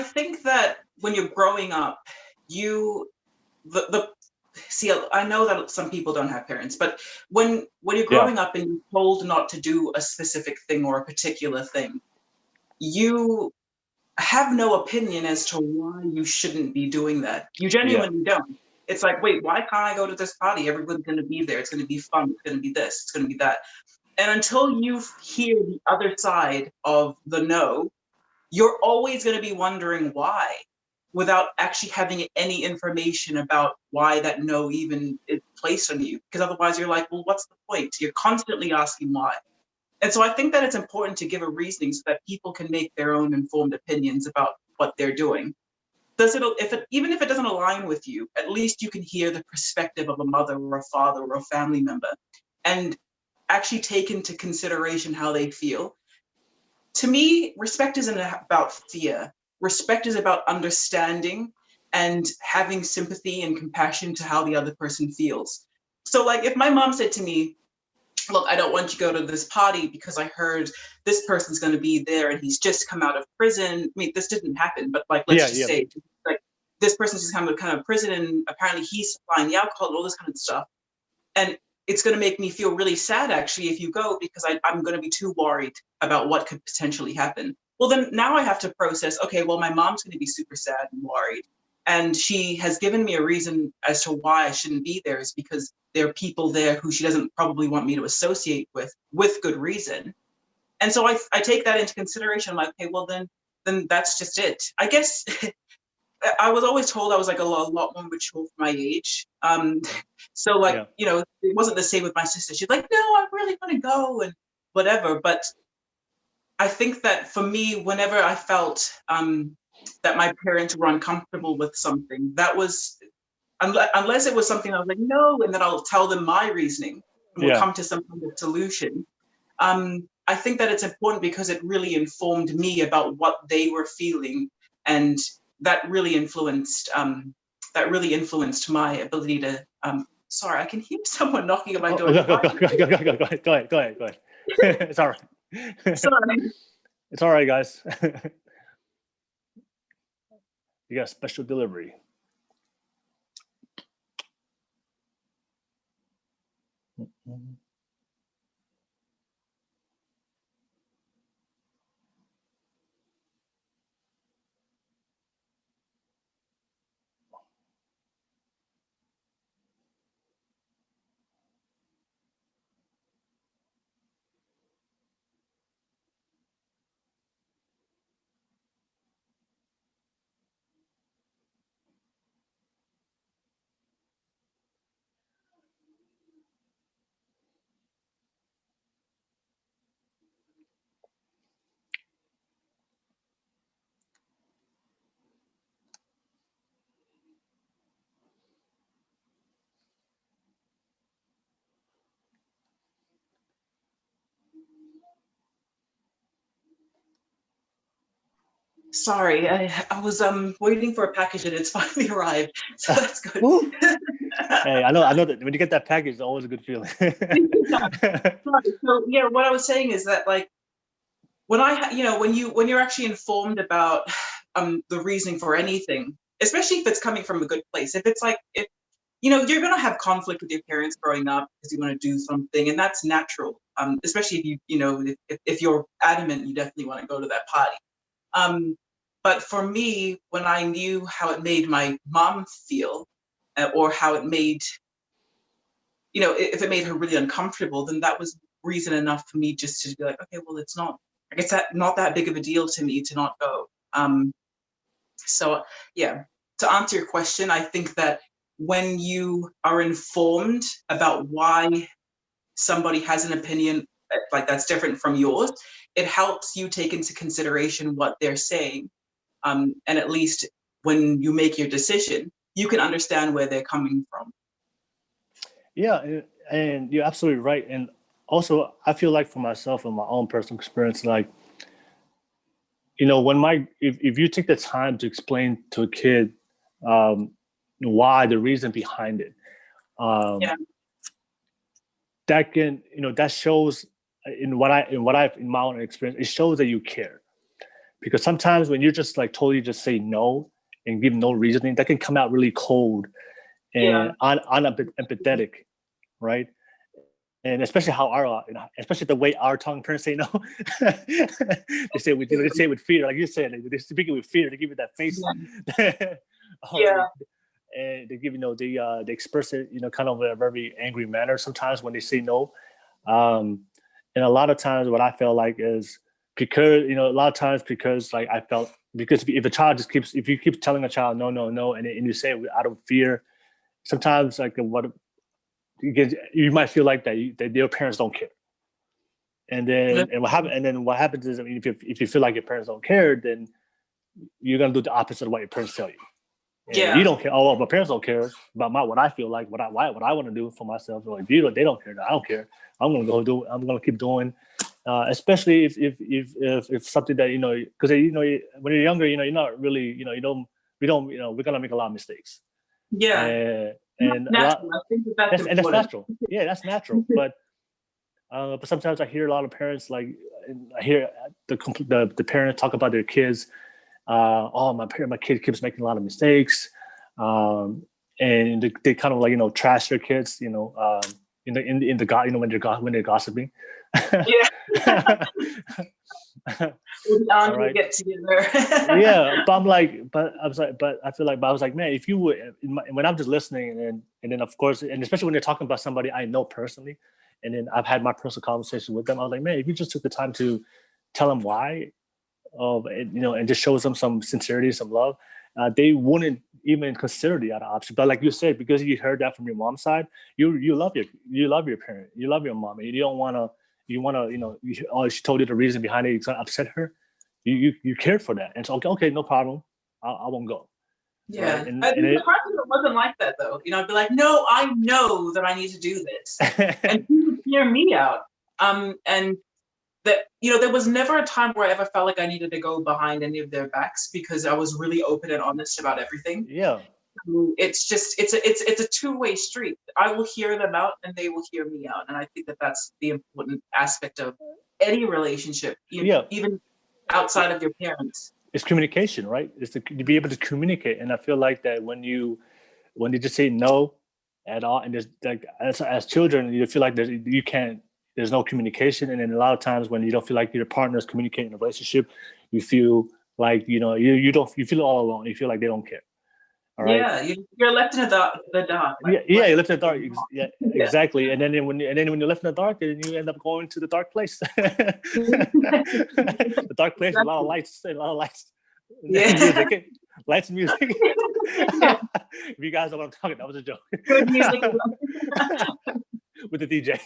think that when you're growing up, see, I know that some people don't have parents, but when you're growing up and you're told not to do a specific thing or a particular thing, you have no opinion as to why you shouldn't be doing that. You genuinely don't. It's like, wait, why can't I go to this party? Everyone's going to be there. It's going to be fun. It's going to be this. It's going to be that. And until you hear the other side of the no, you're always going to be wondering why, without actually having any information about why that no even is placed on you. Because otherwise you're like, well, what's the point? You're constantly asking why. And so I think that it's important to give a reasoning so that people can make their own informed opinions about what they're doing. Even if it doesn't align with you, at least you can hear the perspective of a mother or a father or a family member and actually take into consideration how they feel. To me, respect isn't about fear. Respect is about understanding and having sympathy and compassion to how the other person feels. So like if my mom said to me, look, I don't want you to go to this party because I heard this person's going to be there and he's just come out of prison. I mean, this didn't happen, but like, let's just say like this person's just come out of prison and apparently he's supplying the alcohol and all this kind of stuff. And it's going to make me feel really sad actually if you go, because I'm going to be too worried about what could potentially happen. Well, then now I have to process, okay, well, my mom's going to be super sad and worried. And she has given me a reason as to why I shouldn't be there, is because there are people there who she doesn't probably want me to associate with good reason. And so I take that into consideration. I'm like, okay, well, then that's just it. I guess I was always told I was like a lot more mature for my age. So like, you know, it wasn't the same with my sister. She's like, no, I really want to go and whatever. But I think that for me, whenever I felt that my parents were uncomfortable with something, that was, unless it was something I was like, no, and then I'll tell them my reasoning and we'll come to some kind of solution. I think that it's important because it really informed me about what they were feeling, and that really influenced my ability to. Sorry, I can hear someone knocking at my door. Go ahead. It's all right. Sorry. It's all right, guys. You got special delivery. Sorry, I was waiting for a package and it's finally arrived, so that's good. Hey, I know that when you get that package, it's always a good feeling. So yeah, what I was saying is that like when when you're actually informed about the reasoning for anything, especially if it's coming from a good place, if it's like if you're gonna have conflict with your parents growing up because you want to do something, and that's natural. Especially if if you're adamant, you definitely want to go to that party. But for me, when I knew how it made my mom feel, or how it made, if it made her really uncomfortable, then that was reason enough for me just to be like, okay, well, it's not that big of a deal to me to not go. So yeah, to answer your question, I think that when you are informed about why somebody has an opinion like that's different from yours, it helps you take into consideration what they're saying. And at least when you make your decision, you can understand where they're coming from. Yeah, and you're absolutely right. And also, I feel like for myself and my own personal experience, like, when if you take the time to explain to a kid why, the reason behind it, that can, that shows in my own experience, it shows that you care. because sometimes when you're just like totally just say no and give no reasoning, that can come out really cold and unempathetic, right? And especially how especially the way our tongue parents say no, they say they say it with fear, like you said, they're speaking with fear. They give you that face, and they give they express it, kind of in a very angry manner sometimes when they say no. And a lot of times, what I feel like is because a lot of times because like I felt because if a child if you keep telling a child no no no and you say it out of fear, sometimes like you might feel like that their parents don't care. And then what happens is, I mean, if you feel like your parents don't care, then you're gonna do the opposite of what your parents tell you. And you don't care. Oh, well, my parents don't care about what I feel like, what I want to do for myself. Or if they don't care, I don't care. I'm gonna keep doing. Especially if something that because when you're younger, you're not really, we're gonna make a lot of mistakes. And natural. I think that's natural. Yeah, that's natural. But sometimes I hear a lot of parents I hear the parents talk about their kids. My kid keeps making a lot of mistakes, and they kind of trash their kids, in the when they're gossiping. All right. Get together. But I feel like, man, if you would, when I'm just listening, and then of course, and especially when they're talking about somebody I know personally, and then I've had my personal conversation with them, I was like, man, if you just took the time to tell them why, and just show them some sincerity, some love, they wouldn't even consider the other option. But like you said, because you heard that from your mom's side, you love your parent, you love your mom, and you don't want to. She told you the reason behind it. It's gonna upset her. You cared for that, and so okay, no problem. I won't go. Yeah, right? And it wasn't like that though. I'd be like, no, I know that I need to do this, and he would hear me out. And that there was never a time where I ever felt like I needed to go behind any of their backs because I was really open and honest about everything. Yeah. It's just it's a two-way street. I will hear them out and they will hear me out, and I think that that's the important aspect of any relationship, even outside of your parents. It's communication, right? It's to be able to communicate, and I feel like that when you just say no at all, and there's like as children, you feel like there's no communication, and then a lot of times when you don't feel like your partner's communicating in a relationship, you feel like you feel all alone. You feel like they don't care. All right. Yeah, you're left in the dark. You're left in the dark. Yeah, exactly. And then when you're left in the dark, then you end up going to the dark place. The dark place with a lot of lights. Music, lights and music. If you guys know what I'm talking, that was a joke. Good music with the DJ.